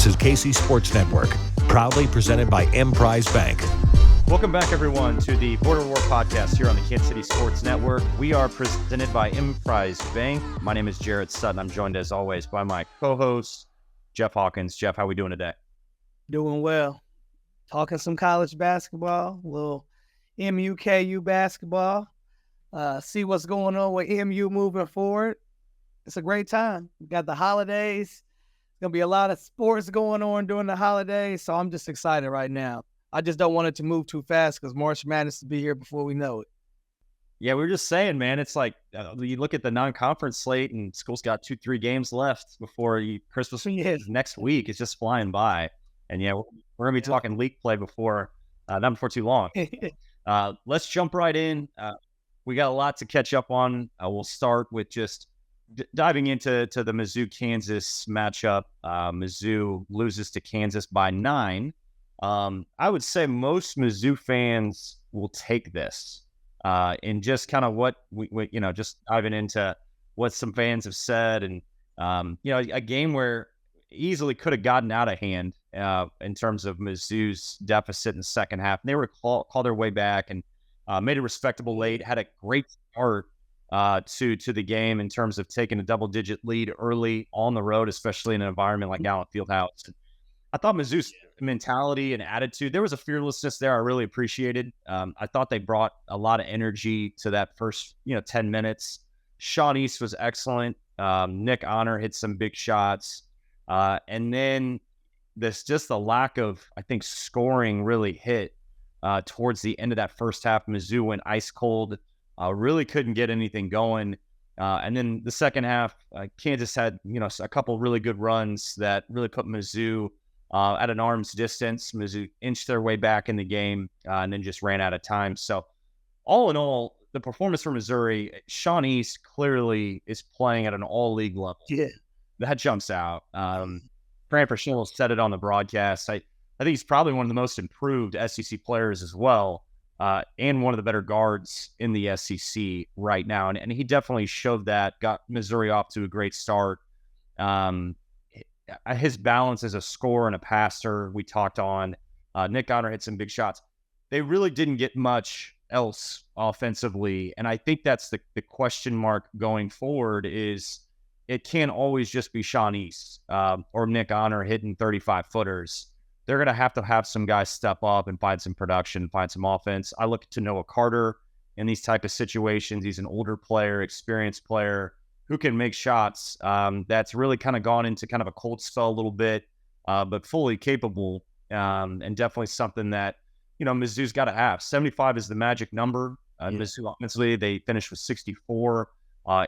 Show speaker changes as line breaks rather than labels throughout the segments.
is KC Sports Network, proudly presented by Emprise Bank.
Welcome back, everyone, to the Border War podcast here on the Kansas City Sports Network. We are presented by Emprise Bank. My name is Jarrett Sutton. I'm joined, as always, by my co-host, Jeff Hawkins. Jeff, how are we doing today?
Doing well. Talking some college basketball, a little MU-KU basketball. See what's going on with MU moving forward. It's a great time. We got the holidays. There's going to be a lot of sports going on during the holidays, so I'm just excited right now. I just don't want it to move too fast because March Madness will be here before we know it.
Yeah, we were just saying, man, it's like you look at the non-conference slate and school's got 2-3 games left before Christmas next week. It's just flying by. And yeah, we're going to be talking league play not before too long. Let's jump right in. We got a lot to catch up on. We'll start with just diving into the Mizzou-Kansas matchup. Mizzou loses to Kansas by 9. I would say most Mizzou fans will take this, and just kind of what we just diving into what some fans have said, and a game where easily could have gotten out of hand in terms of Mizzou's deficit in the second half. And they were called their way back and made a respectable late. Had a great start to the game in terms of taking a double-digit lead early on the road, especially in an environment like Allen Fieldhouse. I thought Mizzou's mentality and attitude, there was a fearlessness there I really appreciated. I thought they brought a lot of energy to that first 10 minutes. Sean East was excellent. Nick Honor hit some big shots. And then the lack of, I think, scoring really hit towards the end of that first half. Mizzou went ice cold, really couldn't get anything going. And then the second half, Kansas had a couple really good runs that really put Mizzou at an arm's distance. Mizzou inched their way back in the game and then just ran out of time. So all in all, the performance for Missouri, Sean East clearly is playing at an all-league level.
Yeah.
That jumps out. Grant Prashil said it on the broadcast. I think he's probably one of the most improved SEC players as well, and one of the better guards in the SEC right now. And he definitely showed that, got Missouri off to a great start. His balance as a scorer and a passer, we talked on. Nick Honor hit some big shots. They really didn't get much else offensively, and I think that's the question mark going forward is it can't always just be Sean East or Nick Honor hitting 35-footers. They're going to have some guys step up and find some production, find some offense. I look to Noah Carter in these type of situations. He's an older player, experienced player who can make shots. That's really kind of gone into kind of a cold spell a little bit, but fully capable, and definitely something that, Mizzou's got to have. 75 is the magic number. Mizzou offensively, they finished with 64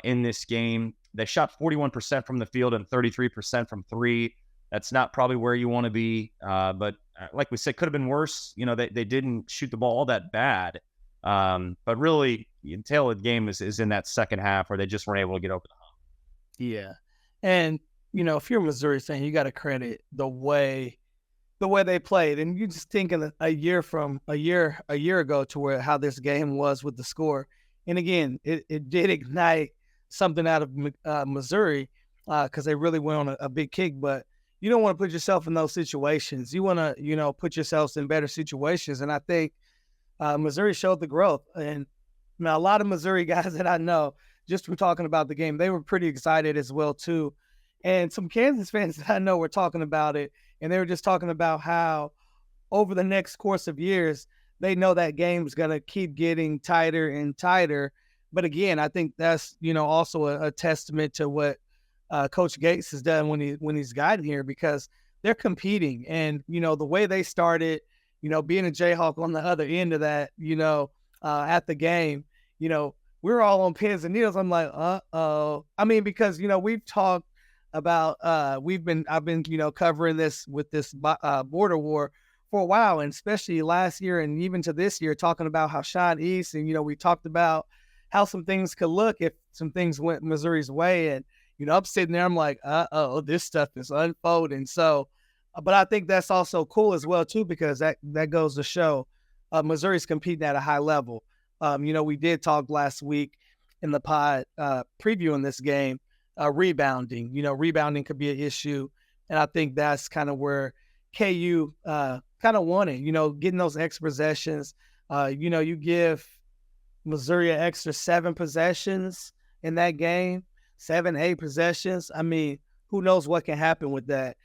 in this game. They shot 41% from the field and 33% from three. That's not probably where you want to be, but like we said, could have been worse. They didn't shoot the ball all that bad. But really, the tail of the game is in that second half where they just weren't able to get over the hump.
Yeah. And, if you're a Missouri fan, you got to credit the way they played. And you just thinking a year ago to how this game was with the score. And again, it did ignite something out of Missouri because they really went on a big kick. But you don't want to put yourself in those situations. You want to, put yourselves in better situations. And I think Missouri showed the growth. And a lot of Missouri guys that I know, just from talking about the game, they were pretty excited as well, too. And some Kansas fans that I know were talking about it, and they were just talking about how over the next course of years, they know that game's going to keep getting tighter and tighter. But again, I think that's, also a testament to what Coach Gates has done when he's gotten here, because they're competing. And, the way they started, being a Jayhawk on the other end of that, at the game, we're all on pins and needles. I'm like, uh-oh. I mean, because, we've talked about, I've been, covering this with this border war for a while, and especially last year and even to this year, talking about how Sean East, and, we talked about how some things could look if some things went Missouri's way. And, I'm sitting there, I'm like, uh-oh, this stuff is unfolding. So, but I think that's also cool as well, too, because that goes to show Missouri's competing at a high level. We did talk last week in the pod previewing this game, rebounding. Rebounding could be an issue And I think that's kind of where KU kind of won it, getting those extra possessions. You give Missouri an extra 7 possessions in that game, 7, 8 possessions. I mean, who knows what can happen with that.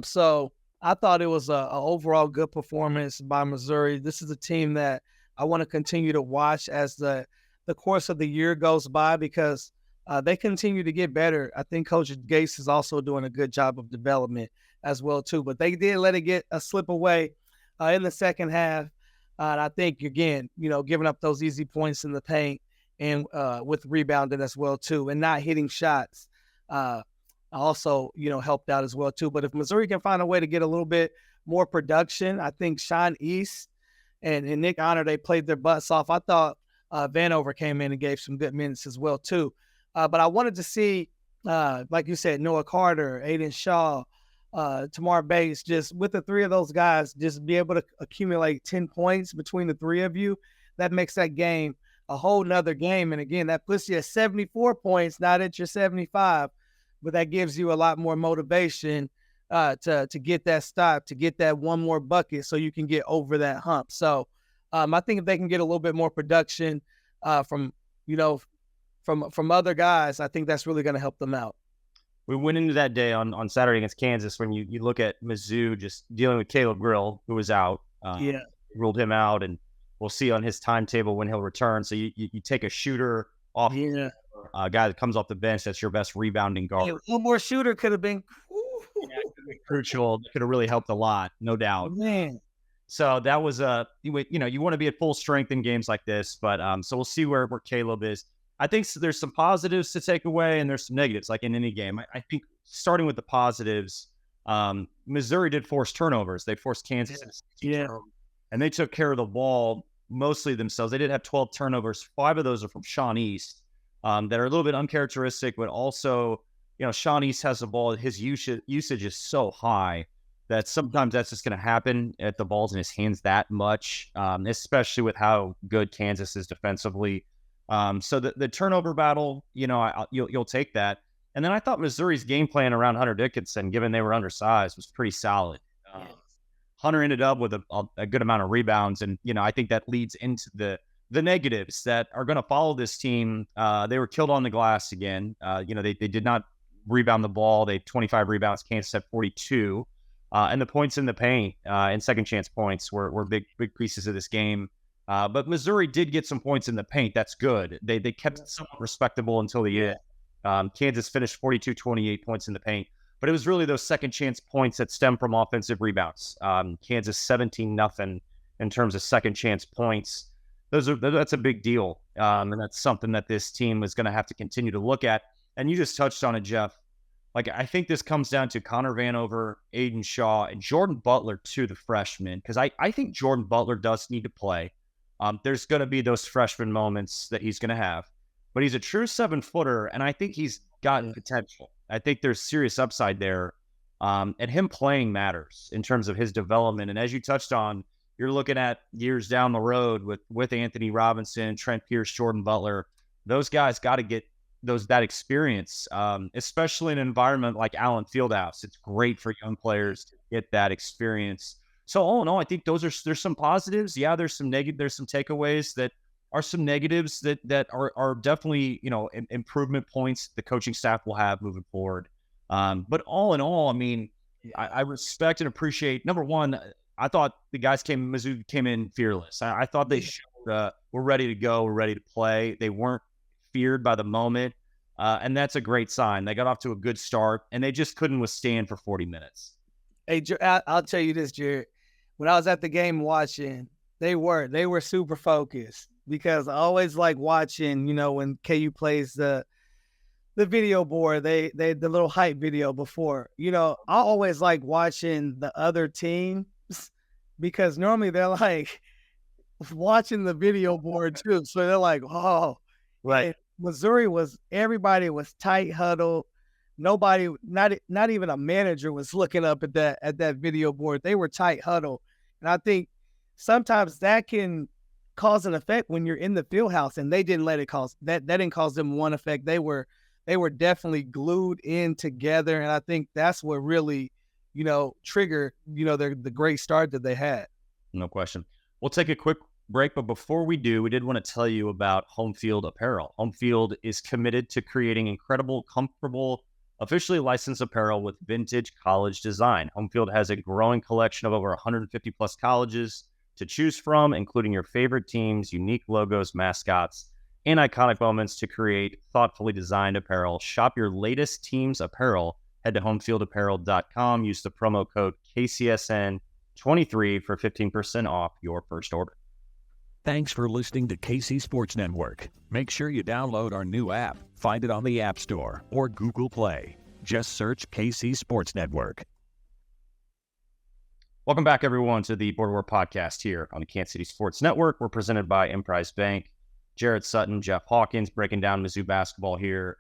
So I thought it was a overall good performance by Missouri. This is a team that I want to continue to watch as the course of the year goes by, because they continue to get better. I think Coach Gates is also doing a good job of development as well, too. But they did let it get a slip away in the second half. And I think, again, giving up those easy points in the paint and with rebounding as well, too, and not hitting shots also, helped out as well, too. But if Missouri can find a way to get a little bit more production, I think Sean East and Nick Honor, they played their butts off. I thought Vanover came in and gave some good minutes as well, too. But I wanted to see, like you said, Noah Carter, Aiden Shaw, Tamar Bates, just with the 3 of those guys, just be able to accumulate 10 points between the 3 of you. That makes that game a whole nother game. And again, that puts you at 74 points, not at your 75, but that gives you a lot more motivation to get that stop, to get that one more bucket so you can get over that hump. So I think if they can get a little bit more production from other guys, I think that's really going to help them out.
We went into that day on Saturday against Kansas when you look at Mizzou just dealing with Caleb Grill, who was out. Ruled him out, and we'll see on his timetable when he'll return. So you take a shooter off, a guy that comes off the bench, that's your best rebounding guard.
Hey, one more shooter could have been
crucial. Could have really helped a lot, no doubt.
Man.
So that was you want to be at full strength in games like this, but so we'll see where Caleb is. I think there's some positives to take away and there's some negatives, like in any game. I think starting with the positives, Missouri did force turnovers. They forced Kansas, and they took care of the ball mostly themselves. They did have 12 turnovers. 5 of those are from Sean East, that are a little bit uncharacteristic, but also, Sean East has the ball. His usage is so high that sometimes that's just going to happen at the ball's in his hands that much, especially with how good Kansas is defensively. So the turnover battle, you'll take that. And then I thought Missouri's game plan around Hunter Dickinson, given they were undersized, was pretty solid. Hunter ended up with a good amount of rebounds. And, I think that leads into the negatives that are going to follow this team. They were killed on the glass again. They did not rebound the ball. They had 25 rebounds. Kansas had 42. And the points in the paint and second chance points were big pieces of this game. But Missouri did get some points in the paint. That's good. They kept it somewhat respectable until the end. Kansas finished 42-28 points in the paint. But it was really those second chance points that stem from offensive rebounds. Kansas 17-0 in terms of second chance points. That's a big deal. And that's something that this team is going to have to continue to look at. And you just touched on it, Jeff. Like, I think this comes down to Connor Vanover, Aiden Shaw, and Jordan Butler, too, the freshman. Because I think Jordan Butler does need to play. There's going to be those freshman moments that he's going to have. But he's a true 7-footer, and I think he's got potential. I think there's serious upside there. And him playing matters in terms of his development. And as you touched on, you're looking at years down the road with Anthony Robinson, Trent Pierce, Jordan Butler. Those guys got to get that experience, especially in an environment like Allen Fieldhouse. It's great for young players to get that experience. So all in all, I think there's some positives. Yeah, there's some takeaways that are some negatives that are definitely, improvement points the coaching staff will have moving forward. But all in all, I mean, I respect and appreciate, number one, I thought Mizzou came in fearless. I thought they showed, we're ready to go. We're ready to play. They weren't feared by the moment. And that's a great sign. They got off to a good start and they just couldn't withstand for 40 minutes.
Hey, I'll tell you this, Jarrett. When I was at the game watching, they were super focused, because I always like watching, when KU plays the video board, they the little hype video before, I always like watching the other teams, because normally they're like watching the video board too. So they're like, oh,
right.
And Missouri everybody was tight huddled. Nobody, not even a manager was looking up at that video board. They were tight huddled. And I think sometimes that can cause an effect when you're in the field house, and they didn't let it cause that didn't cause them one effect. They were they were definitely glued in together. And I think that's what really, triggered, the great start that they had.
No question. We'll take a quick break, but before we do, we did want to tell you about Home Field Apparel. Home Field is committed to creating incredible, comfortable, officially licensed apparel with vintage college design. Home Field has a growing collection of over 150 plus colleges to choose from, including your favorite teams, unique logos, mascots, and iconic moments to create thoughtfully designed apparel. Shop your latest team's apparel. Head to homefieldapparel.com. Use the promo code KCSN23 for 15% off your first order.
Thanks for listening to KC Sports Network. Make sure you download our new app. Find it on the App Store or Google Play. Just search KC Sports Network.
Welcome back, everyone, to the Boardwalk Podcast here on the Kansas City Sports Network. We're presented by Emprise Bank. Jarrett, Sutton, Jeff Hawkins breaking down Mizzou basketball here.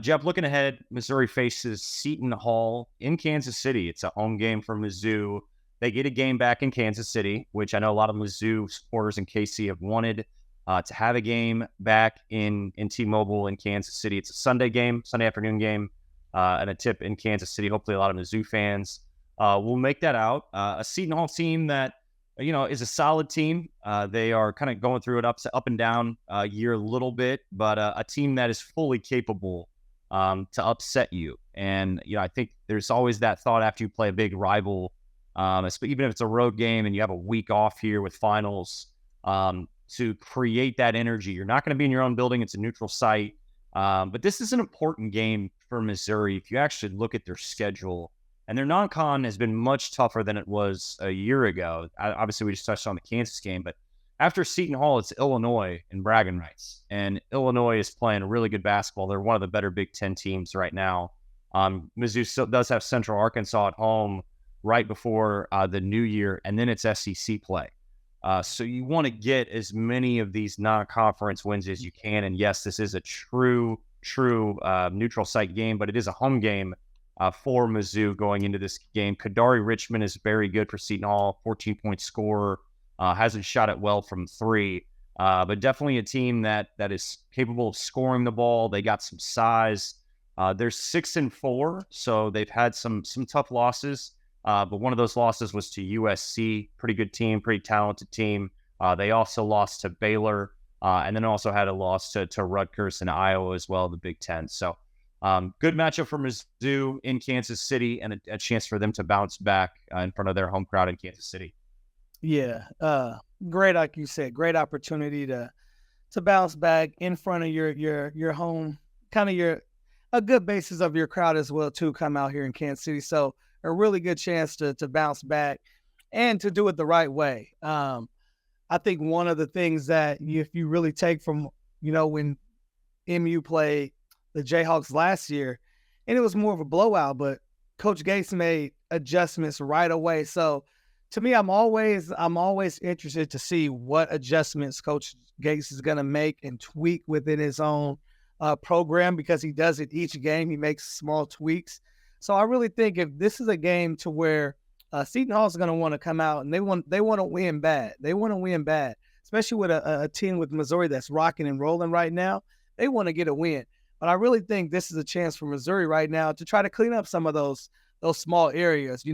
Jeff, looking ahead, Missouri faces Seton Hall in Kansas City. It's a home game for Mizzou. They get a game back in Kansas City, which I know a lot of Mizzou supporters in KC have wanted to have a game back in T-Mobile in Kansas City. It's a Sunday game, Sunday afternoon game, and a tip in Kansas City. Hopefully a lot of Mizzou fans will make that out. A Seton Hall team that, is a solid team. They are kind of going through an up and down year a little bit, but a team that is fully capable to upset you. And, I think there's always that thought after you play a big rival, even if it's a road game and you have a week off here with finals, to create that energy. You're not going to be in your own building. It's a neutral site. But this is an important game for Missouri. If you actually look at their schedule, and their non-con has been much tougher than it was a year ago. Obviously, we just touched on the Kansas game, but after Seton Hall, it's Illinois and bragging rights. And Illinois is playing really good basketball. They're one of the better Big Ten teams right now. Mizzou still does have Central Arkansas at home right before the new year, and then it's SEC play. So you want to get as many of these non-conference wins as you can. And yes, this is a true neutral site game, but it is a home game for Mizzou going into this game. Kadari Richmond is very good for Seton Hall, 14-point scorer, hasn't shot it well from three, but definitely a team that is capable of scoring the ball. They got some size. They're 6-4, so they've had some tough losses. But one of those losses was to USC, pretty good team, pretty talented team. They also lost to Baylor, and then also had a loss to Rutgers and Iowa as well, the Big Ten. So good matchup for Mizzou in Kansas City, and a chance for them to bounce back in front of their home crowd in Kansas City.
Yeah, great, like you said, great opportunity to bounce back in front of your home, kind of a good basis of your crowd as well too. Come out here in Kansas City, so a really good chance to bounce back and to do it the right way. I think one of the things that if you really take from when MU played the Jayhawks last year, and it was more of a blowout, but Coach Gates made adjustments right away. So to me, I'm always interested to see what adjustments Coach Gates is going to make and tweak within his own program, because he does it each game. He makes small tweaks. So I really think if this is a game to where Seton Hall is going to want to come out and they want to win bad. They want to win bad, especially with a team with Missouri that's rocking and rolling right now. They want to get a win. But I really think this is a chance for Missouri right now to try to clean up some of those small areas,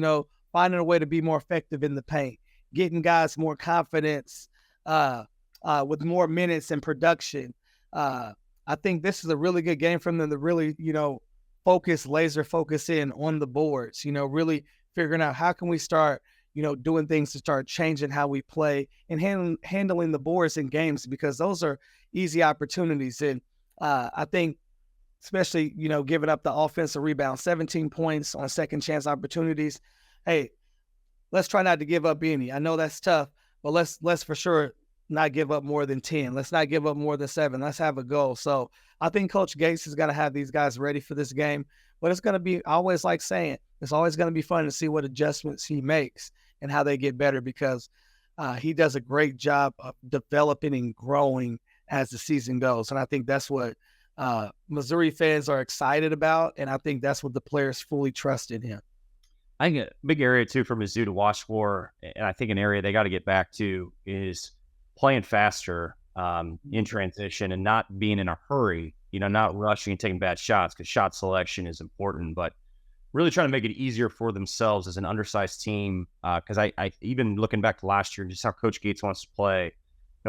finding a way to be more effective in the paint, getting guys more confidence with more minutes and production. I think this is a really good game for them to really, laser focus in on the boards, really figuring out how can we start, doing things to start changing how we play and handling the boards in games, because those are easy opportunities. And I think especially, giving up the offensive rebound, 17 points on second chance opportunities. Hey, let's try not to give up any. I know that's tough, but let's for sure not give up more than 10. Let's not give up more than 7. Let's have a goal. So I think Coach Gates is going to have these guys ready for this game, but it's going to be, I always like saying, it's always going to be fun to see what adjustments he makes and how they get better, because he does a great job of developing and growing as the season goes. And I think that's what Missouri fans are excited about, and I think that's what the players fully trust in him.
I think a big area, too, for Mizzou to watch for, and I think an area they got to get back to, is playing faster in transition and not being in a hurry not rushing and taking bad shots, because shot selection is important, but really trying to make it easier for themselves as an undersized team. Because I even looking back to last year, just how Coach Gates wants to play,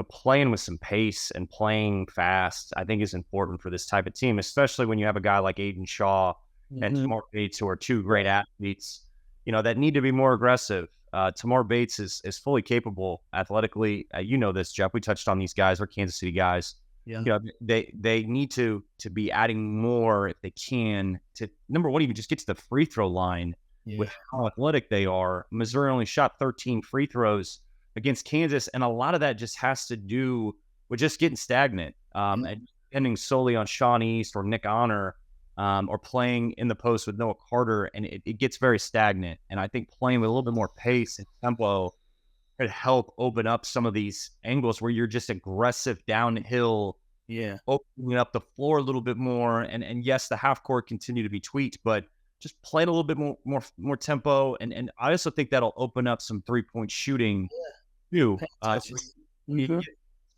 playing with some pace and playing fast, I think is important for this type of team, especially when you have a guy like Aiden Shaw and Tamar Bates, who are two great athletes, that need to be more aggressive. Tamar Bates is fully capable athletically. This, Jeff. We touched on these guys. They're Kansas City guys.
Yeah.
They need to be adding more if they can to, number one, even just get to the free throw line with how athletic they are. Missouri only shot 13 free throws against Kansas, and a lot of that just has to do with just getting stagnant, and depending solely on Sean East or Nick Honor, or playing in the post with Noah Carter, and it gets very stagnant. And I think playing with a little bit more pace and tempo could help open up some of these angles where you're just aggressive downhill, opening up the floor a little bit more. And yes, the half court continue to be tweaked, but just playing a little bit more tempo. And I also think that'll open up some 3-point shooting too.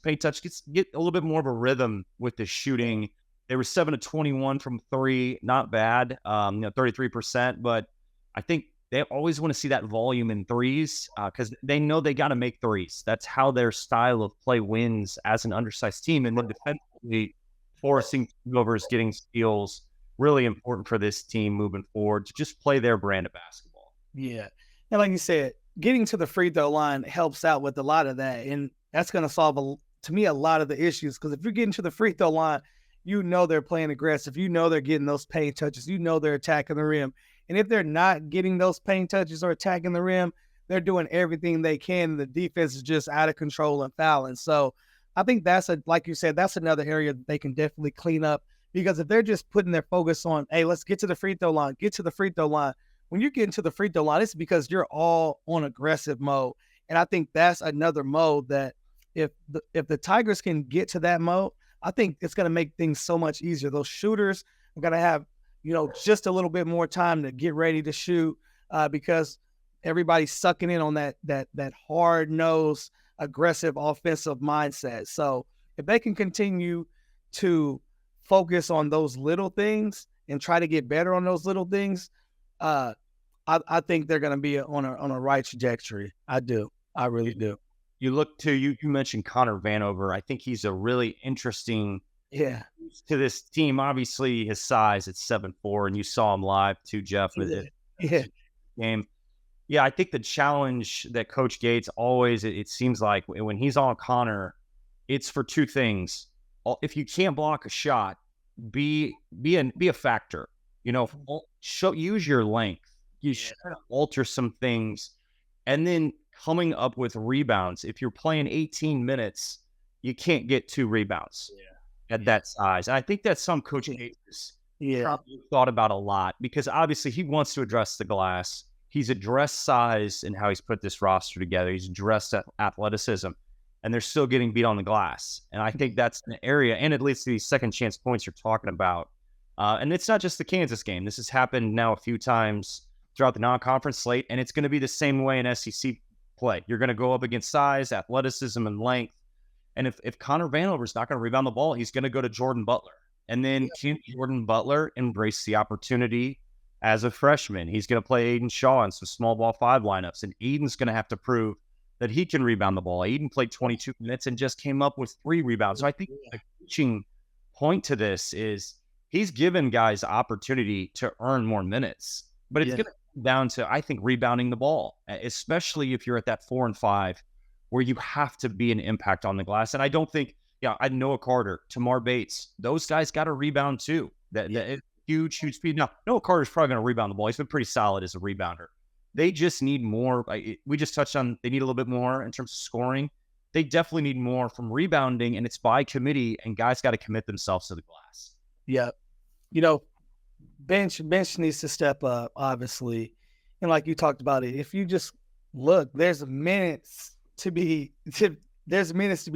Paint touch, get a little bit more of a rhythm with the shooting. They were 7 of 21 from 3, not bad, 33%, but I think they always want to see that volume in threes, because they know they got to make threes. That's how their style of play wins as an undersized team. And then defensively, forcing turnovers, getting steals, really important for this team moving forward to just play their brand of basketball.
Yeah. And like you said, getting to the free throw line helps out with a lot of that. And that's going to solve, to me, a lot of the issues. Because if you're getting to the free throw line, they're playing aggressive. They're getting those paint touches. They're attacking the rim. And if they're not getting those paint touches or attacking the rim, they're doing everything they can. The defense is just out of control and fouling. So I think like you said, that's another area that they can definitely clean up, because if they're just putting their focus on, hey, let's get to the free throw line, when you're getting to the free throw line, it's because you're all on aggressive mode. And I think that's another mode that if the Tigers can get to that mode, I think it's going to make things so much easier. Those shooters are going to have, just a little bit more time to get ready to shoot, because everybody's sucking in on that hard-nosed, aggressive offensive mindset. So if they can continue to focus on those little things and try to get better on those little things, I think they're going to be on a right trajectory. I do. I really do.
You look to, you mentioned Connor Vanover. I think he's a really interesting to this team. Obviously, his size at 7'4", and you saw him live too, Jeff, with it game. Yeah, I think the challenge that Coach Gates always, it seems like when he's on Connor, it's for two things. If you can't block a shot, be a factor. Use your length. You should alter some things, and then coming up with rebounds. If you're playing 18 minutes, you can't get 2 rebounds at that size. And I think that's some Coach Gates probably thought about a lot, because obviously he wants to address the glass. He's addressed size and how he's put this roster together. He's addressed athleticism, and they're still getting beat on the glass. And I think that's an area, and it leads to these second chance points you're talking about. And it's not just the Kansas game. This has happened now a few times throughout the non-conference slate, and it's going to be the same way in SEC play. You're going to go up against size, athleticism, and length. And if Connor Vanover's not going to rebound the ball, he's going to go to Jordan Butler. And then can Jordan Butler embrace the opportunity as a freshman? He's going to play Aiden Shaw in some small ball 5 lineups, and Aiden's going to have to prove that he can rebound the ball. Aiden played 22 minutes and just came up with 3 rebounds. So I think the coaching point to this is he's given guys opportunity to earn more minutes, but it's going to come down to, I think, rebounding the ball, especially if you're at that 4 and 5 where you have to be an impact on the glass. And I don't think, I Noah Carter, Tamar Bates, those guys got to rebound too. That huge speed. Now, Noah Carter's probably going to rebound the ball. He's been pretty solid as a rebounder. They just need more. We just touched on, they need a little bit more in terms of scoring. They definitely need more from rebounding, and it's by committee, and guys got to commit themselves to the glass.
Yeah. Bench needs to step up, obviously. And like you talked about it, if you just look, there's minutes to be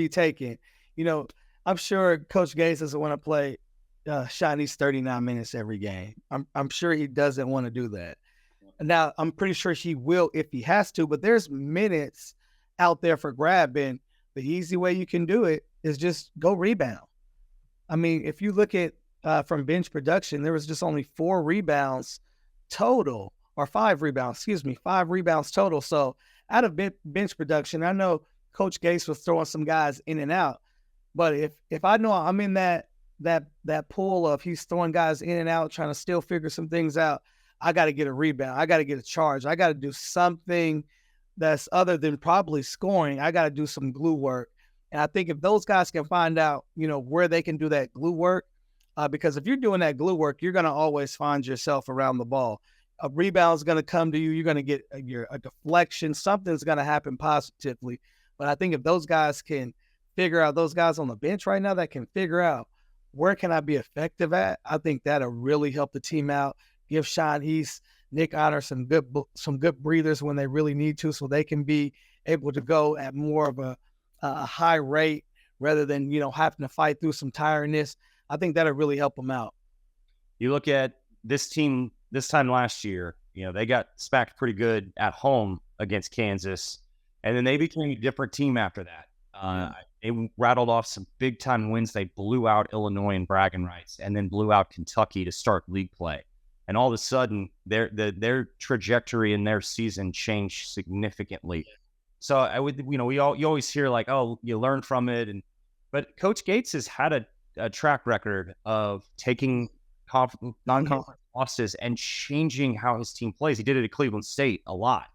taken. I'm sure Coach Gates doesn't want to play Shawnee's 39 minutes every game. I'm sure he doesn't want to do that. Now, I'm pretty sure he will if he has to, but there's minutes out there for grabbing. The easy way you can do it is just go rebound. I mean, if you look at from bench production, there was just only 4 rebounds total, or 5 rebounds, 5 rebounds total. So out of bench production, I know Coach Gates was throwing some guys in and out, but if I know I'm in that pool of he's throwing guys in and out, trying to still figure some things out, I got to get a rebound. I got to get a charge. I got to do something that's other than probably scoring. I got to do some glue work. And I think if those guys can find out, where they can do that glue work, because if you're doing that glue work, you're going to always find yourself around the ball. A rebound's going to come to you. You're going to get a deflection. Something's going to happen positively. But I think if those guys can figure out, those guys on the bench right now that can figure out where can I be effective at, I think that'll really help the team out. Give Sean East, Nick Honor some good breathers when they really need to, so they can be able to go at more of a high rate rather than having to fight through some tiredness. I think that'll really help them out.
You look at this team this time last year. They got spacked pretty good at home against Kansas, and then they became a different team after that. They rattled off some big time wins. They blew out Illinois in bragging rights, and then blew out Kentucky to start league play. And all of a sudden, their trajectory in their season changed significantly. So I would, you always hear like, oh, you learn from it, but Coach Gates has had a track record of taking non-conference losses and changing how his team plays. He did it at Cleveland State a lot.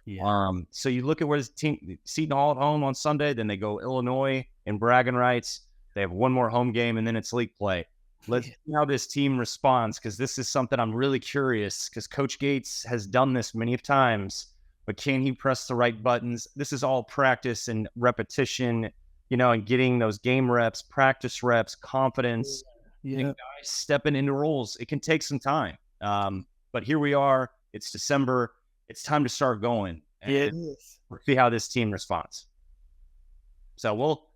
Yeah. So you look at where his team, Seton Hall at home on Sunday, then they go Illinois in bragging rights. They have one more home game, and then it's league play. Let's see how this team responds, because this is something I'm really curious, because Coach Gates has done this many times, but can he press the right buttons? This is all practice and repetition, and getting those game reps, practice reps, confidence, and guys stepping into roles. It can take some time. But here we are. It's December. It's time to start going. And we'll see how this team responds. So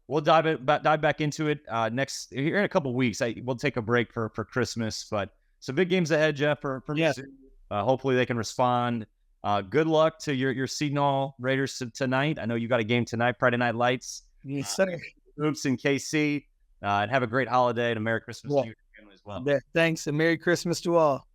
we'll dive back into it next here in a couple of weeks. We'll take a break for Christmas, but some big games ahead, Jeff. For Mizzou. Hopefully they can respond. Good luck to your Seton Hall Raiders tonight. I know you got a game tonight, Friday Night Lights.
Yes, sir.
Oops in KC. And have a great holiday and a Merry Christmas to you and your family as well.
Thanks, and Merry Christmas to all.